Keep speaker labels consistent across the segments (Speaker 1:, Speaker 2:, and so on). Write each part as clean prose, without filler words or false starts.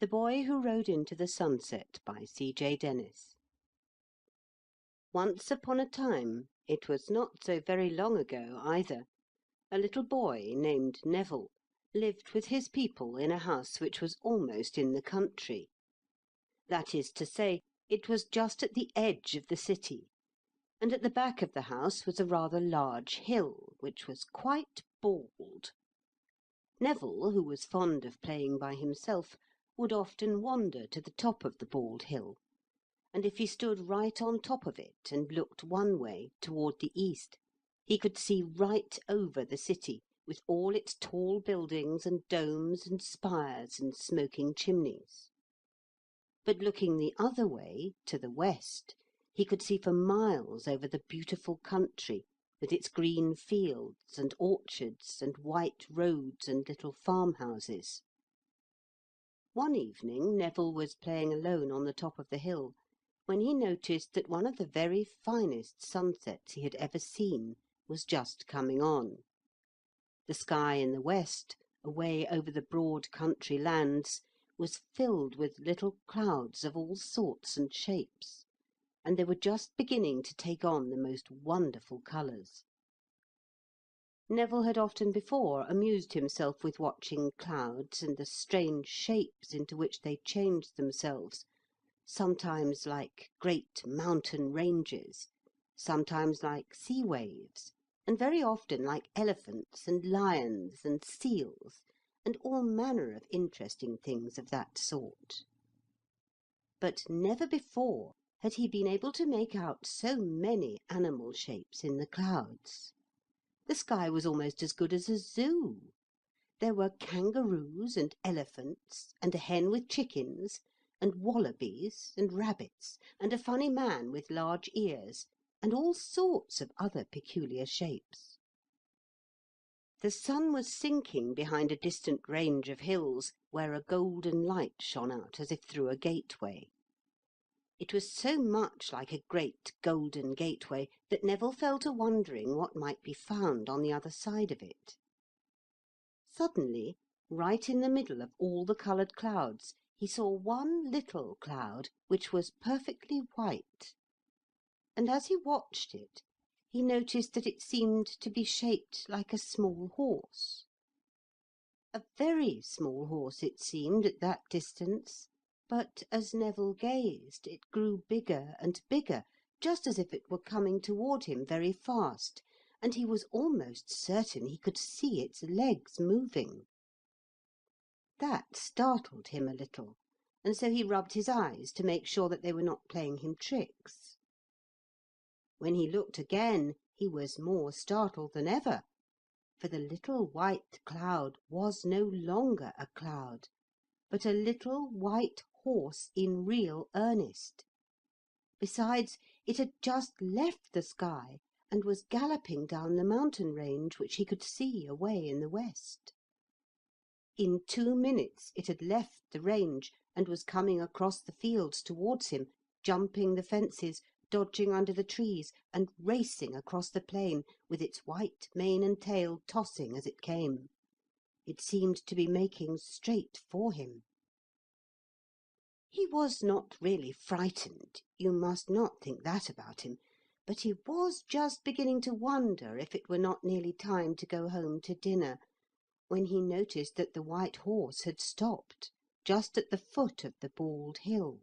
Speaker 1: The Boy Who Rode into the Sunset, by C.J. Denis. Once upon a time, it was not so very long ago either, a little boy named Neville lived with his people in a house which was almost in the country. That is to say, it was just at the edge of the city, and at the back of the house was a rather large hill, which was quite bald. Neville, who was fond of playing by himself, would often wander to the top of the bald hill, and if he stood right on top of it and looked one way, toward the east, he could see right over the city, with all its tall buildings and domes and spires and smoking chimneys. But looking the other way, to the west, he could see for miles over the beautiful country, with its green fields and orchards and white roads and little farmhouses. One evening Neville was playing alone on the top of the hill, when he noticed that one of the very finest sunsets he had ever seen was just coming on. The sky in the west, away over the broad country lands, was filled with little clouds of all sorts and shapes, and they were just beginning to take on the most wonderful colours. Neville had often before amused himself with watching clouds and the strange shapes into which they changed themselves, sometimes like great mountain ranges, sometimes like sea waves, and very often like elephants and lions and seals, and all manner of interesting things of that sort. But never before had he been able to make out so many animal shapes in the clouds. The sky was almost as good as a zoo. There were kangaroos and elephants, and a hen with chickens, and wallabies and rabbits, and a funny man with large ears, and all sorts of other peculiar shapes. The sun was sinking behind a distant range of hills, where a golden light shone out as if through a gateway. It was so much like a great golden gateway that Neville fell to wondering what might be found on the other side of it. Suddenly, right in the middle of all the coloured clouds, he saw one little cloud which was perfectly white. And as he watched it, he noticed that it seemed to be shaped like a small horse. A very small horse it seemed at that distance, but as Neville gazed, it grew bigger and bigger, just as if it were coming toward him very fast, and he was almost certain he could see its legs moving. That startled him a little, and so he rubbed his eyes to make sure that they were not playing him tricks. When he looked again, he was more startled than ever, for the little white cloud was no longer a cloud, but a little white horse in real earnest. Besides, it had just left the sky and was galloping down the mountain range which he could see away in the west. In 2 minutes it had left the range and was coming across the fields towards him, jumping the fences, dodging under the trees, and racing across the plain, with its white mane and tail tossing as it came. It seemed to be making straight for him. He was not really frightened, you must not think that about him, but he was just beginning to wonder if it were not nearly time to go home to dinner, when he noticed that the white horse had stopped, just at the foot of the bald hill.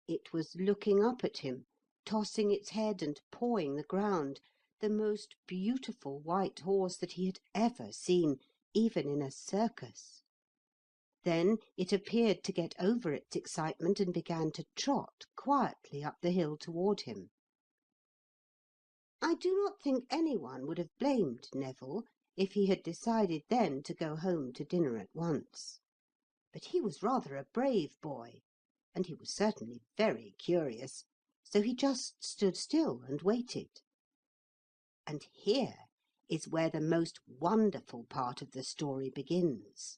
Speaker 1: It was looking up at him, tossing its head and pawing the ground, the most beautiful white horse that he had ever seen, even in a circus. Then it appeared to get over its excitement and began to trot quietly up the hill toward him. I do not think any one would have blamed Neville if he had decided then to go home to dinner at once. But he was rather a brave boy, and he was certainly very curious, so he just stood still and waited. And here is where the most wonderful part of the story begins.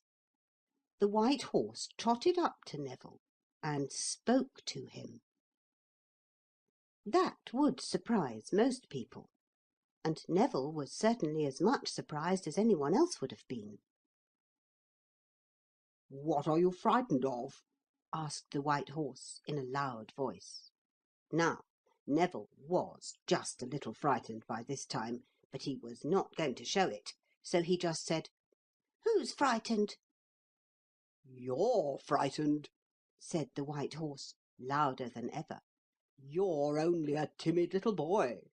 Speaker 1: The white horse trotted up to Neville and spoke to him. That would surprise most people, and Neville was certainly as much surprised as any one else would have been. "What are you frightened of?" asked the white horse in a loud voice. Now, Neville was just a little frightened by this time, but he was not going to show it, so he just said, "Who's frightened?" "You're frightened," said the white horse, louder than ever. "You're only a timid little boy.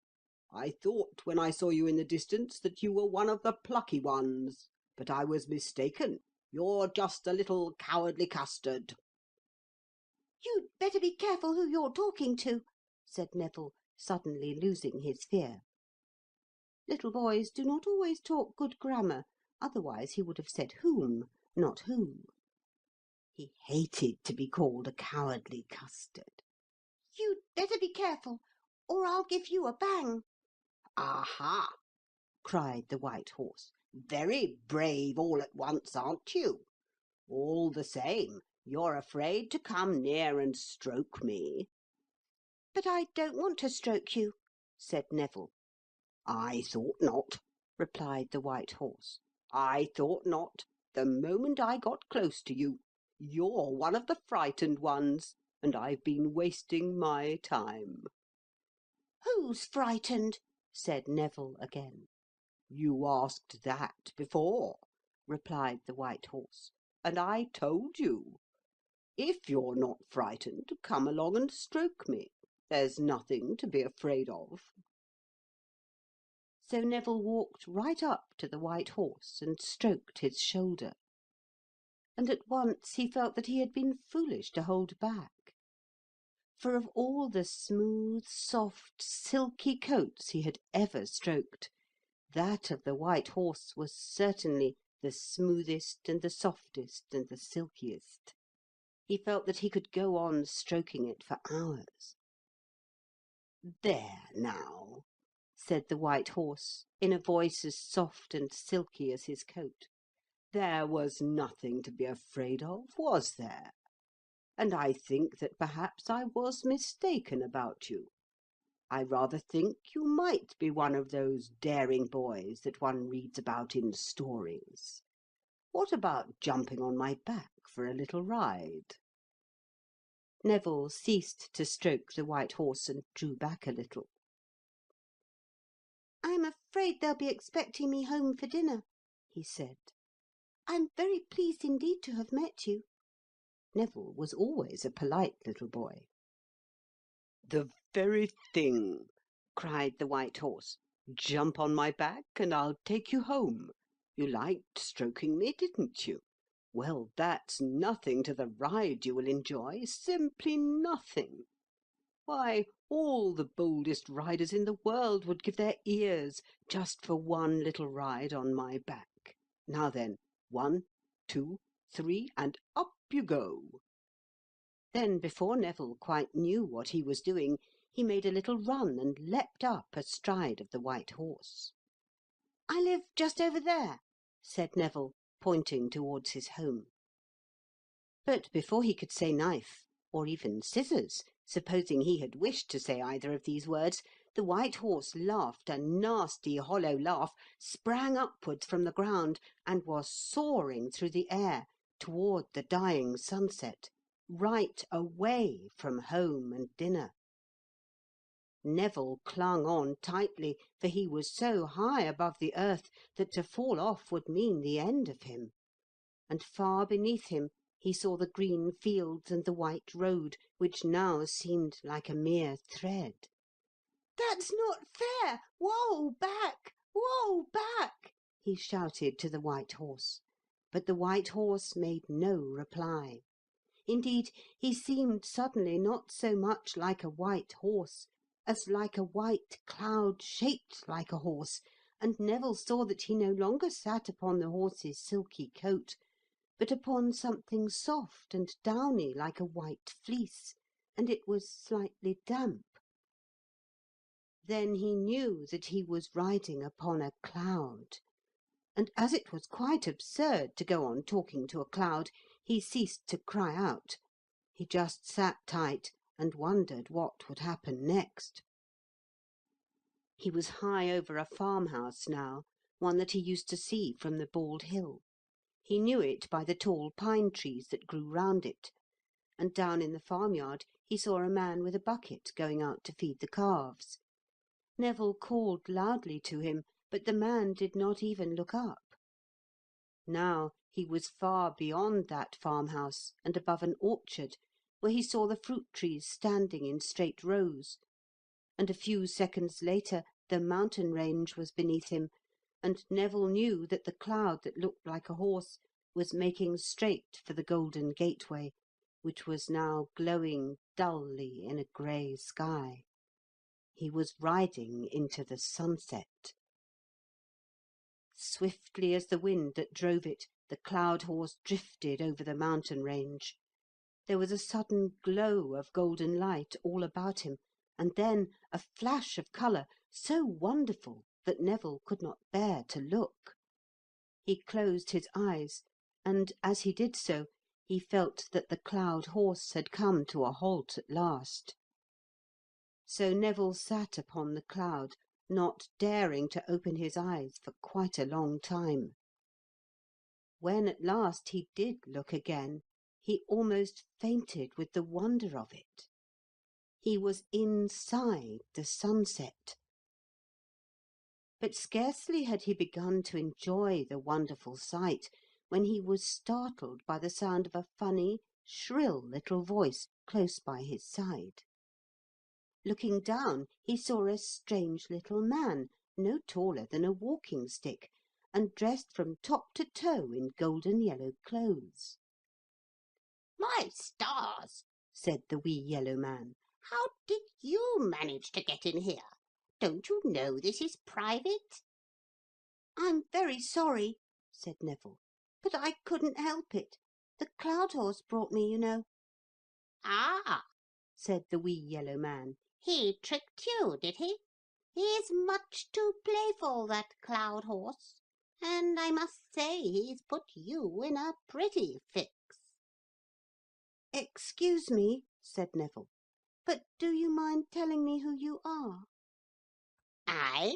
Speaker 1: I thought when I saw you in the distance that you were one of the plucky ones, but I was mistaken. You're just a little cowardly custard."
Speaker 2: "You'd better be careful who you're talking to," said Neville, suddenly losing his fear. Little boys do not always talk good grammar, otherwise he would have said whom, not who. He hated to be called a cowardly custard. "You'd better be careful, or I'll give you a bang."
Speaker 1: "Aha!" cried the white horse. "Very brave all at once, aren't you? All the same, you're afraid to come near and stroke me."
Speaker 2: "But I don't want to stroke you,"
Speaker 1: said Neville. "I thought not," replied the white horse. "I thought not, the moment I got close to you. You're one of the frightened ones, and I've been wasting my time."
Speaker 2: "Who's frightened?"
Speaker 1: said Neville again. "You asked that before," replied the white horse, "and I told you. If you're not frightened, come along and stroke me. There's nothing to be afraid of." So Neville walked right up to the white horse and stroked his shoulder. And at once he felt that he had been foolish to hold back. For of all the smooth, soft, silky coats he had ever stroked, that of the white horse was certainly the smoothest and the softest and the silkiest. He felt that he could go on stroking it for hours. "There now," said the white horse, in a voice as soft and silky as his coat. "There was nothing to be afraid of, was there? And I think that perhaps I was mistaken about you. I rather think you might be one of those daring boys that one reads about in stories. What about jumping on my back for a little ride?" Neville ceased to stroke the white horse and drew back a little.
Speaker 2: "I'm afraid they'll be expecting me home for dinner," he said. "I'm very pleased indeed to have met you."
Speaker 1: Neville was always a polite little boy. "The very thing!" cried the white horse. "Jump on my back and I'll take you home. You liked stroking me, didn't you? Well, that's nothing to the ride you will enjoy, simply nothing. Why, all the boldest riders in the world would give their ears just for one little ride on my back. Now then, 1, 2, 3, and up you go." Then, before Neville quite knew what he was doing, he made a little run and leapt up astride of the white horse.
Speaker 2: "I live just over there,"
Speaker 1: said Neville, pointing towards his home. But before he could say knife, or even scissors, supposing he had wished to say either of these words, the white horse laughed a nasty hollow laugh, sprang upwards from the ground, and was soaring through the air toward the dying sunset, right away from home and dinner. Neville clung on tightly, for he was so high above the earth that to fall off would mean the end of him. And far beneath him he saw the green fields and the white road, which now seemed like a mere thread.
Speaker 2: "That's not fair! Whoa, back! Whoa, back!"
Speaker 1: he shouted to the white horse. But the white horse made no reply. Indeed, he seemed suddenly not so much like a white horse as like a white cloud shaped like a horse, and Neville saw that he no longer sat upon the horse's silky coat, but upon something soft and downy like a white fleece, and it was slightly damp. Then he knew that he was riding upon a cloud, and as it was quite absurd to go on talking to a cloud, he ceased to cry out. He just sat tight and wondered what would happen next. He was high over a farmhouse now, one that he used to see from the Bald Hill. He knew it by the tall pine trees that grew round it, and down in the farmyard he saw a man with a bucket going out to feed the calves. Neville called loudly to him, but the man did not even look up. Now he was far beyond that farmhouse and above an orchard, where he saw the fruit trees standing in straight rows, and a few seconds later the mountain range was beneath him, and Neville knew that the cloud that looked like a horse was making straight for the Golden Gateway, which was now glowing dully in a grey sky. He was riding into the sunset. Swiftly as the wind that drove it, the cloud horse drifted over the mountain range. There was a sudden glow of golden light all about him, and then a flash of colour so wonderful that Neville could not bear to look. He closed his eyes, and as he did so, he felt that the cloud horse had come to a halt at last. So Neville sat upon the cloud, not daring to open his eyes for quite a long time. When at last he did look again, he almost fainted with the wonder of it. He was inside the sunset. But scarcely had he begun to enjoy the wonderful sight when he was startled by the sound of a funny, shrill little voice close by his side. Looking down, he saw a strange little man, no taller than a walking stick, and dressed from top to toe in golden yellow clothes.
Speaker 2: "My stars!" said the wee yellow man. "How did you manage to get in here? Don't you know this is private?"
Speaker 1: "I'm very sorry," said Neville, "but I couldn't help it. The cloud horse brought me, you know."
Speaker 2: "Ah," said the wee yellow man. "He tricked you, did he? He's much too playful, that cloud horse, and I must say he's put you in a pretty fix."
Speaker 1: "Excuse me," said Neville, "but do you mind telling me who you are?"
Speaker 2: "I?"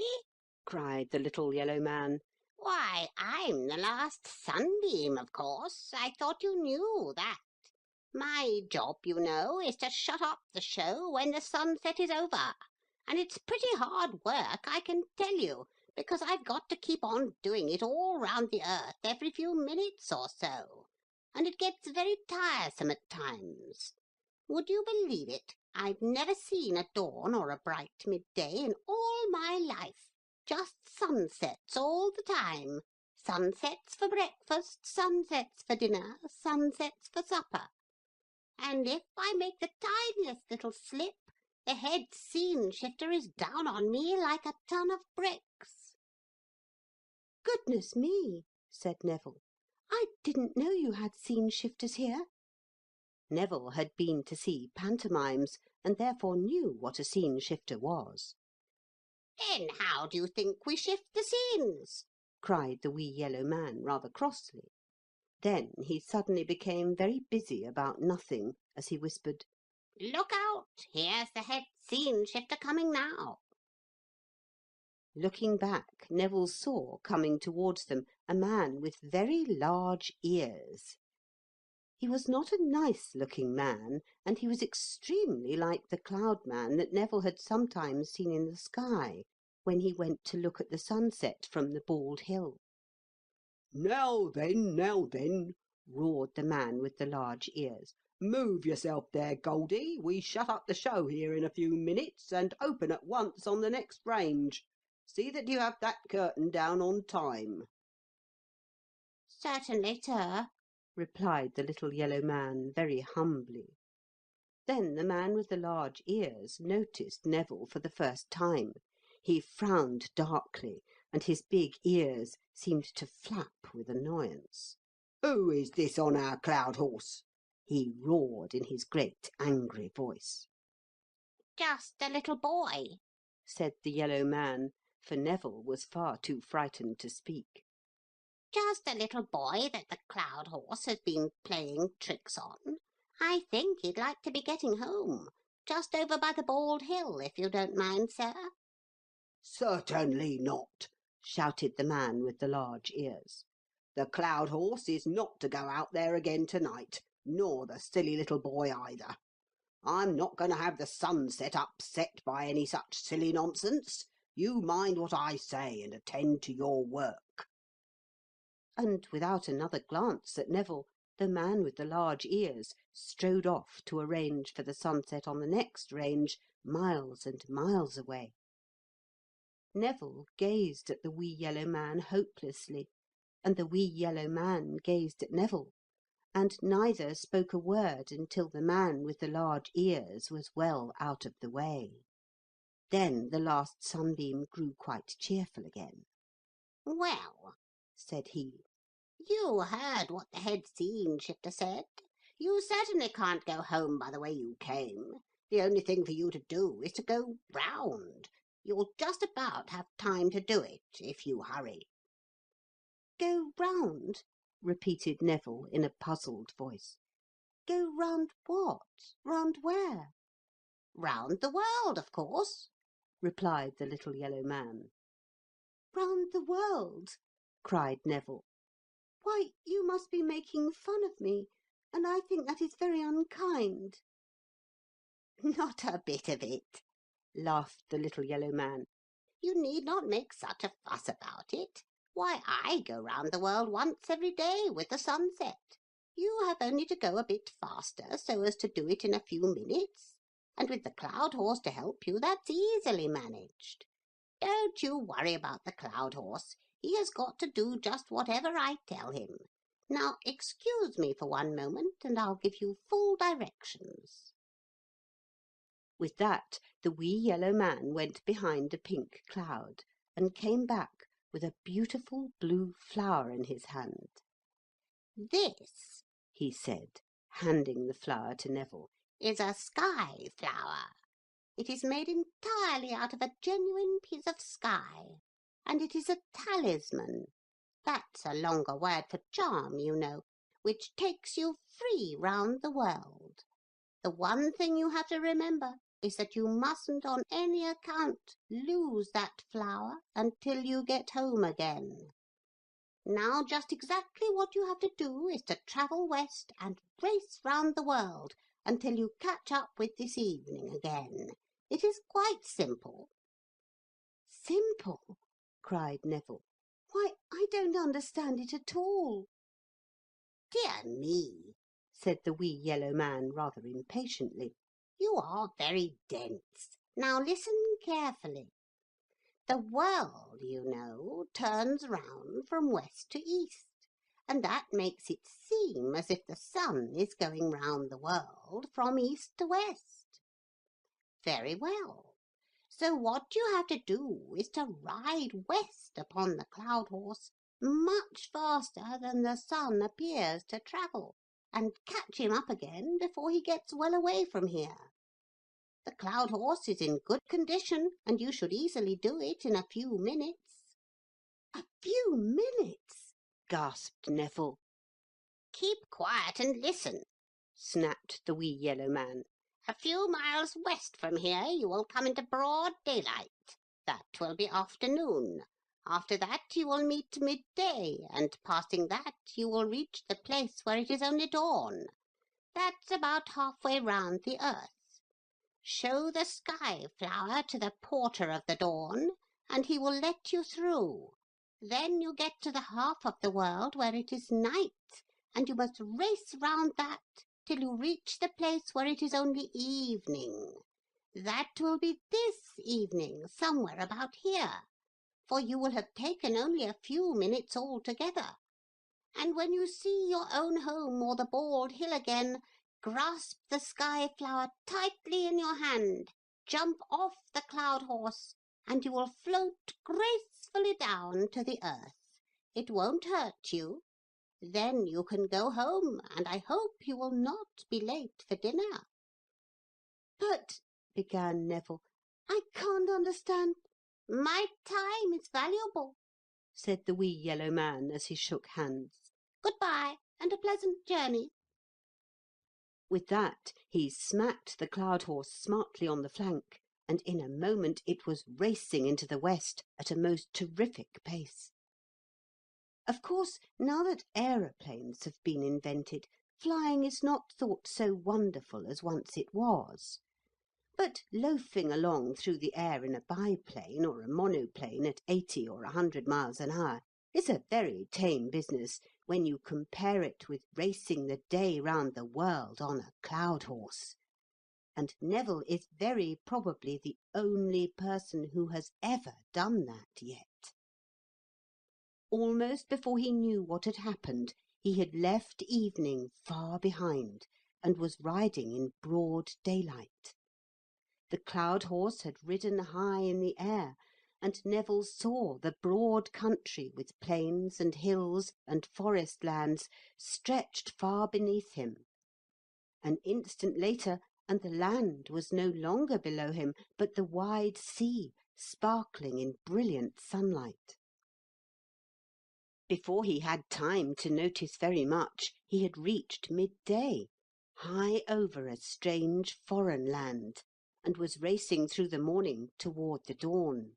Speaker 1: cried the little yellow man.
Speaker 2: "Why, I'm the last sunbeam, of course. I thought you knew that. My job, you know, is to shut up the show when the sunset is over. And it's pretty hard work, I can tell you, because I've got to keep on doing it all round the earth every few minutes or so. And it gets very tiresome at times. Would you believe it? I've never seen a dawn or a bright midday in all my life. Just sunsets all the time. Sunsets for breakfast, sunsets for dinner, sunsets for supper. And if I make the tiniest little slip, the head scene shifter is down on me like a ton of bricks."
Speaker 1: "Goodness me," said Neville. "I didn't know you had scene shifters here." Neville had been to see pantomimes, and therefore knew what a scene shifter was.
Speaker 2: "Then how do you think we shift the scenes?"
Speaker 1: cried the wee yellow man rather crossly. Then he suddenly became very busy about nothing, as he whispered,
Speaker 2: "Look out! Here's the head scene shifter coming now."
Speaker 1: Looking back, Neville saw, coming towards them, a man with very large ears. He was not a nice-looking man, and he was extremely like the cloud man that Neville had sometimes seen in the sky when he went to look at the sunset from the bald hill.
Speaker 3: Now then," roared the man with the large ears. "Move yourself there, Goldie. We shut up the show here in a few minutes and open at once on the next range. See that you have that curtain down on time."
Speaker 2: "Certainly, sir,"
Speaker 1: replied the little yellow man very humbly. Then the man with the large ears noticed Neville for the first time. He frowned darkly, and his big ears seemed to flap with annoyance.
Speaker 3: "Who is this on our cloud horse?"
Speaker 1: he roared in his great angry voice.
Speaker 2: "Just a little boy,"
Speaker 1: said the yellow man, for Neville was far too frightened to speak.
Speaker 2: "Just a little boy that the cloud horse has been playing tricks on. I think he'd like to be getting home. Just over by the bald hill, if you don't mind, sir."
Speaker 3: "Certainly not,"
Speaker 1: shouted the man with the large ears.
Speaker 3: The cloud horse is not to go out there again tonight, nor the silly little boy either. I'm not going to have the sunset upset by any such silly nonsense. You mind what I say and attend to your work."
Speaker 1: And without another glance at Neville, the man with the large ears strode off to arrange for the sunset on the next range, miles and miles away. Neville gazed at the wee yellow man hopelessly, and the wee yellow man gazed at Neville, and neither spoke a word until the man with the large ears was well out of the way. Then the last sunbeam grew quite cheerful again.
Speaker 2: "Well," said he, "you heard what the head scene shifter said. You certainly can't go home by the way you came. The only thing for you to do is to go round. You'll just about have time to do it, if you hurry."
Speaker 1: "Go round?" repeated Neville in a puzzled voice. "Go round what? Round where?"
Speaker 2: "Round the world, of course,"
Speaker 1: replied the little yellow man.
Speaker 2: "Round the world!"
Speaker 1: cried Neville.
Speaker 2: "Why, you must be making fun of me, and I think that is very unkind." "Not a bit of it," laughed the little yellow man. "You need not make such a fuss about it. Why, I go round the world once every day with the sunset. You have only to go a bit faster so as to do it in a few minutes, and with the cloud horse to help you, that's easily managed. Don't you worry about the cloud horse. He has got to do just whatever I tell him. Now excuse me for one moment, and I'll give you full directions."
Speaker 1: With that, the wee yellow man went behind a pink cloud, and came back with a beautiful blue flower in his hand.
Speaker 2: "This," he said,
Speaker 1: handing the flower to Neville,
Speaker 2: "is a sky flower. It is made entirely out of a genuine piece of sky, and it is a talisman. That's a longer word for charm, you know, which takes you free round the world. The one thing you have to remember is that you mustn't on any account lose that flower until you get home again. Now just exactly what you have to do is to travel west and race round the world until you catch up with this evening again. It is quite simple."
Speaker 1: "Simple?" cried Neville. "Why, I don't understand it at all."
Speaker 2: "Dear me,"
Speaker 1: said the wee yellow man rather impatiently.
Speaker 2: "You are very dense. Now listen carefully. The world, you know, turns round from west to east, and that makes it seem as if the sun is going round the world from east to west. Very well. So what you have to do is to ride west upon the cloud horse much faster than the sun appears to travel, and catch him up again before he gets well away from here. The cloud horse is in good condition, and you should easily do it in a few minutes."
Speaker 1: "A few minutes!" gasped Neville.
Speaker 2: "Keep quiet and listen,"
Speaker 1: snapped the wee yellow man.
Speaker 2: "A few miles west from here you will come into broad daylight. That will be afternoon. After that you will meet midday, and passing that you will reach the place where it is only dawn. That's about halfway round the earth. Show the sky flower to the porter of the dawn, and he will let you through. Then you get to the half of the world where it is night, and you must race round that till you reach the place where it is only evening. That will be this evening, somewhere about here, for you will have taken only a few minutes altogether. And when you see your own home or the bald hill again, grasp the sky flower tightly in your hand, jump off the cloud horse, and you will float gracefully down to the earth. It won't hurt you. Then you can go home, and I hope you will not be late for dinner."
Speaker 1: "But," began Neville, "I can't understand—"
Speaker 2: "My time is valuable,"
Speaker 1: said the wee yellow man as he shook hands.
Speaker 2: "Good-bye, and a pleasant journey."
Speaker 1: With that he smacked the cloud horse smartly on the flank, and in a moment it was racing into the west at a most terrific pace.
Speaker 2: Of course, now that aeroplanes have been invented, flying is not thought so wonderful as once it was. But loafing along through the air in a biplane or a monoplane at 80 or 100 miles an hour is a very tame business when you compare it with racing the day round the world on a cloud horse. And Neville is very probably the only person who has ever done that yet. Almost before he knew what had happened, he had left evening far behind and was riding in broad daylight. The cloud horse had ridden high in the air, and Neville saw the broad country with plains and hills and forest lands stretched far beneath him. An instant later, and the land was no longer below him, but the wide sea, sparkling in brilliant sunlight. Before he had time to notice very much, he had reached midday, high over a strange foreign land, and was racing through the morning toward the dawn.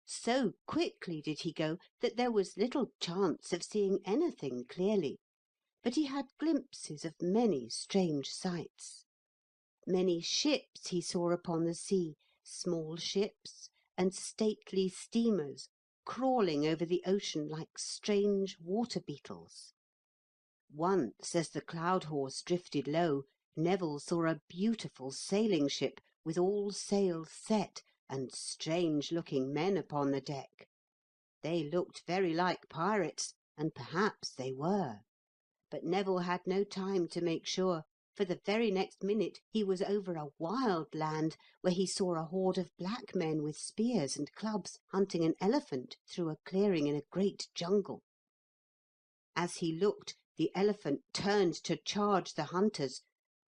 Speaker 2: So quickly did he go that there was little chance of seeing anything clearly, but he had glimpses of many strange sights. Many ships he saw upon the sea, small ships and stately steamers, crawling over the ocean like strange water beetles. Once, as the cloud horse drifted low, Neville saw a beautiful sailing ship with all sails set and strange-looking men upon the deck. They looked very like pirates, and perhaps they were. But Neville had no time to make sure, for the very next minute he was over a wild land where he saw a horde of black men with spears and clubs hunting an elephant through a clearing in a great jungle. As he looked, the elephant turned to charge the hunters,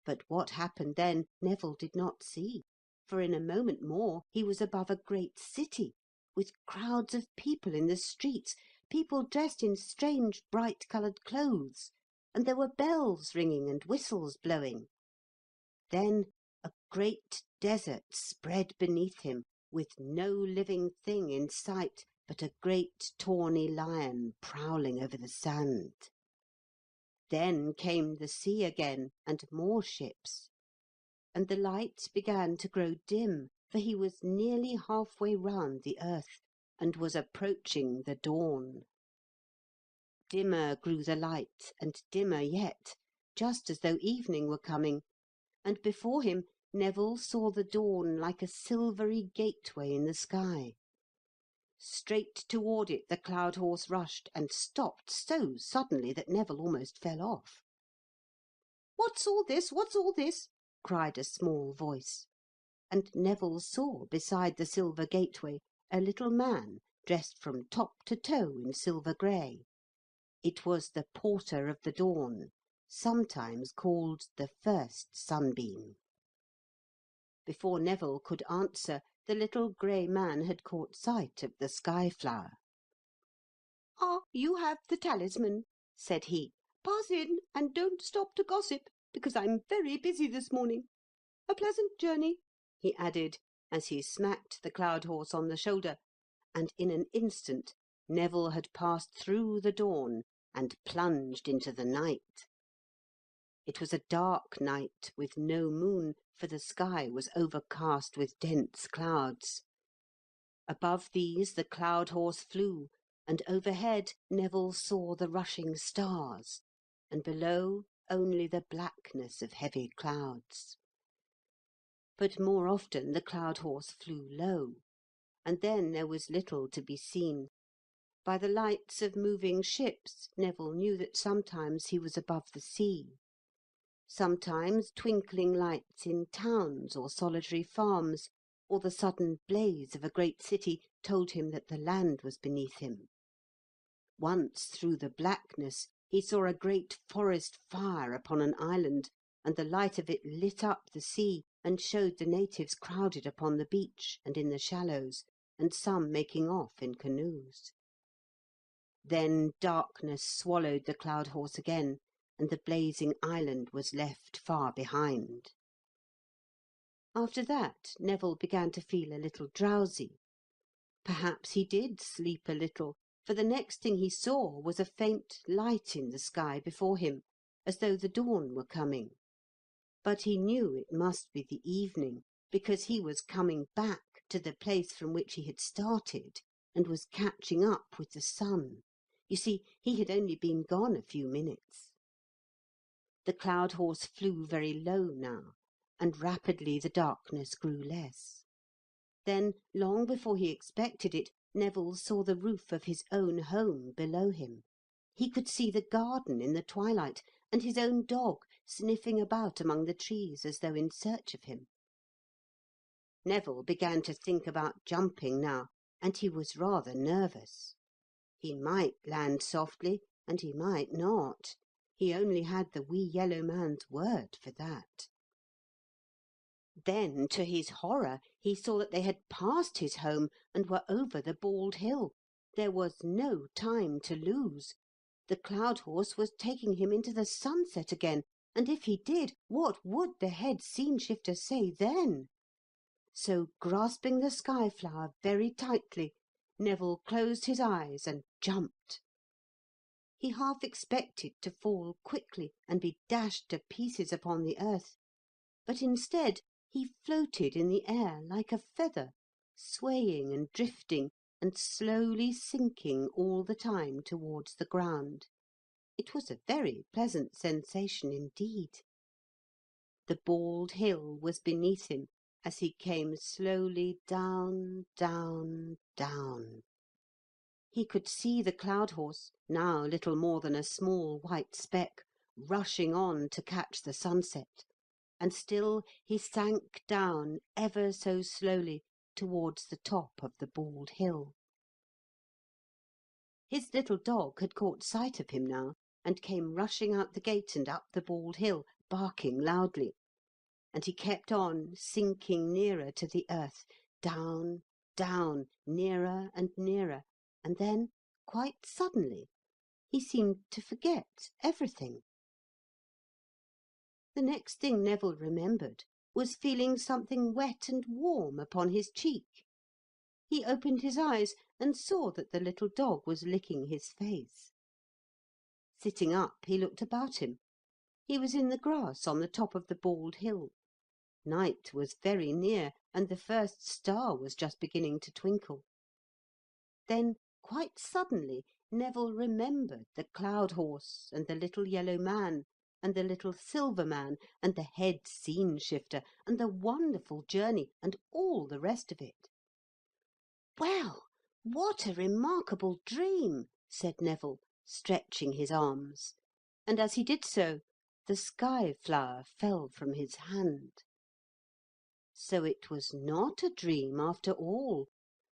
Speaker 2: but what happened then Neville did not see, for in a moment more he was above a great city, with crowds of people in the streets, people dressed in strange bright-coloured clothes, and there were bells ringing and whistles blowing. Then a great desert spread beneath him, with no living thing in sight but a great tawny lion prowling over the sand. Then came the sea again, and more ships. And the light began to grow dim, for he was nearly halfway round the earth, and was approaching the dawn. Dimmer grew the light, and dimmer yet, just as though evening were coming, and before him Neville saw the dawn like a silvery gateway in the sky. Straight toward it the cloud horse rushed, and stopped so suddenly that Neville almost fell off. "What's all this? What's all this?" cried a small voice, and Neville saw beside the silver gateway a little man dressed from top to toe in silver grey. It was the Porter of the Dawn, sometimes called the First Sunbeam. Before Neville could answer, the little grey man had caught sight of the sky-flower. "Ah, you have the talisman," said he. "Pass in, and don't stop to gossip, because I'm very busy this morning. A pleasant journey," he added, as he smacked the cloud horse on the shoulder, and in an instant Neville had passed through the dawn and plunged into the night. It was a dark night with no moon, for the sky was overcast with dense clouds. Above these the cloud horse flew, and overhead Neville saw the rushing stars, and below only the blackness of heavy clouds. But more often the cloud horse flew low, and then there was little to be seen. By the lights of moving ships Neville knew that sometimes he was above the sea. Sometimes twinkling lights in towns or solitary farms, or the sudden blaze of a great city told him that the land was beneath him. Once through the blackness he saw a great forest fire upon an island, and the light of it lit up the sea and showed the natives crowded upon the beach and in the shallows, and some making off in canoes. Then darkness swallowed the cloud horse again, and the blazing island was left far behind. After that Neville began to feel a little drowsy. Perhaps he did sleep a little, for the next thing he saw was a faint light in the sky before him, as though the dawn were coming. But he knew it must be the evening, because he was coming back to the place from which he had started, and was catching up with the sun. You see, he had only been gone a few minutes. The cloud horse flew very low now, and rapidly the darkness grew less. Then, long before he expected it, Neville saw the roof of his own home below him. He could see the garden in the twilight, and his own dog sniffing about among the trees as though in search of him. Neville began to think about jumping now, and he was rather nervous. He might land softly, and he might not. He only had the wee yellow man's word for that. Then, to his horror, he saw that they had passed his home and were over the bald hill. There was no time to lose. The cloud horse was taking him into the sunset again, and if he did, what would the head scene shifter say then? So, grasping the sky flower very tightly, Neville closed his eyes and jumped. He half expected to fall quickly and be dashed to pieces upon the earth, but instead he floated in the air like a feather, swaying and drifting and slowly sinking all the time towards the ground. It was a very pleasant sensation indeed. The bald hill was beneath him as he came slowly down, down, down. He could see the cloud horse, now little more than a small white speck, rushing on to catch the sunset, and still he sank down ever so slowly towards the top of the bald hill. His little dog had caught sight of him now, and came rushing out the gate and up the bald hill, barking loudly, and he kept on sinking nearer to the earth, down, down, nearer and nearer, and then, quite suddenly, he seemed to forget everything. The next thing Neville remembered was feeling something wet and warm upon his cheek. He opened his eyes and saw that the little dog was licking his face. Sitting up, he looked about him. He was in the grass on the top of the bald hill. Night was very near, and the first star was just beginning to twinkle. Then, quite suddenly, Neville remembered the cloud horse, and the little yellow man, and the little silver man, and the head scene shifter, and the wonderful journey, and all the rest of it. "Well, what a remarkable dream!" said Neville, stretching his arms, and as he did so, the sky flower fell from his hand. So it was not a dream after all,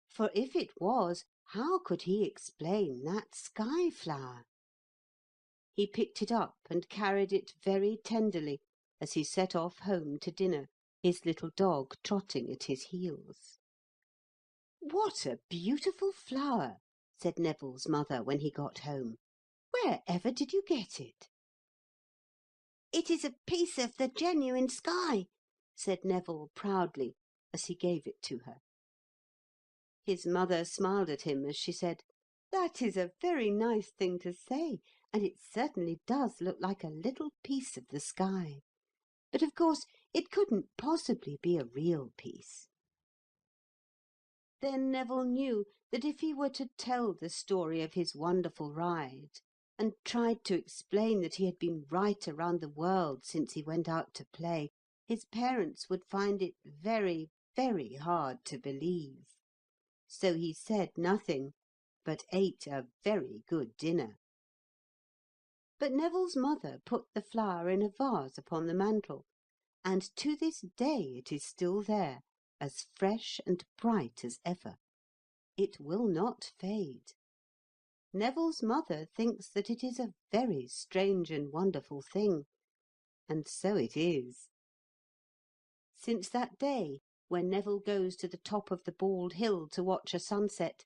Speaker 2: for if it was, how could he explain that sky flower? He picked it up and carried it very tenderly as he set off home to dinner, his little dog trotting at his heels. "What a beautiful flower!" said Neville's mother when he got home. "Wherever did you get it?" "It is a piece of the genuine sky," said Neville proudly, as he gave it to her. His mother smiled at him as she said, "That is a very nice thing to say, and it certainly does look like a little piece of the sky. But of course it couldn't possibly be a real piece." Then Neville knew that if he were to tell the story of his wonderful ride, and tried to explain that he had been right around the world since he went out to play, his parents would find it very, very hard to believe. So he said nothing, but ate a very good dinner. But Neville's mother put the flower in a vase upon the mantel, and to this day it is still there, as fresh and bright as ever. It will not fade. Neville's mother thinks that it is a very strange and wonderful thing, and so it is. Since that day, when Neville goes to the top of the bald hill to watch a sunset,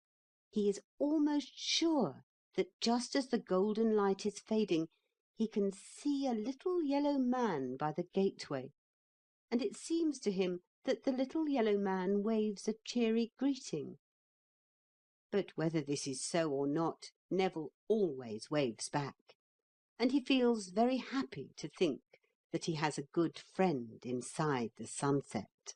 Speaker 2: he is almost sure that just as the golden light is fading, he can see a little yellow man by the gateway, and it seems to him that the little yellow man waves a cheery greeting.
Speaker 1: But whether this is so or not, Neville always waves back, and he feels very happy to think that he has a good friend inside the sunset.